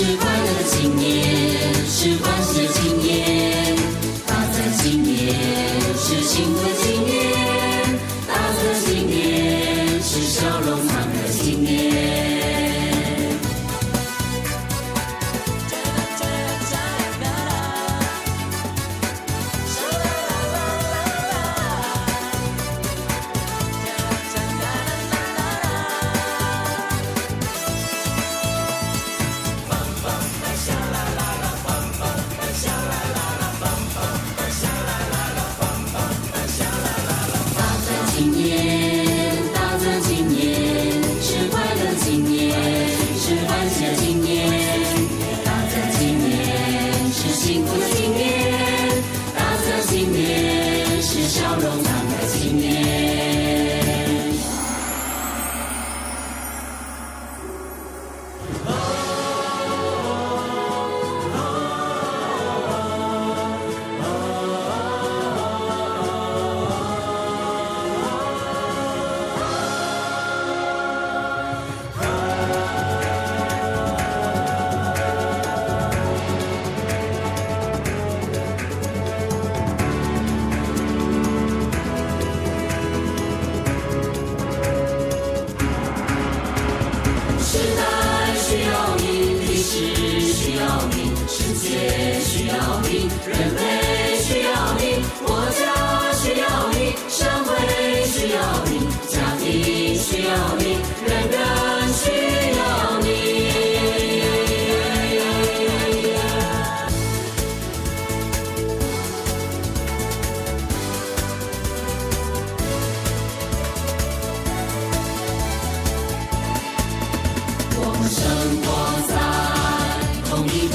是快乐的青年，是欢喜的青年，大自然青年是幸福的青年，大自然青年是笑容灿烂的青年。青年，大自然青年是快乐的青年，是欢喜的青年，大自然青年是幸福的青年，大自然青年是笑容灿烂的青年。时代需要你，历史需要你，世界需要你，人类需要你，国家需要你，社会需要你，家庭需要你，人人需要你。我们生活在同一个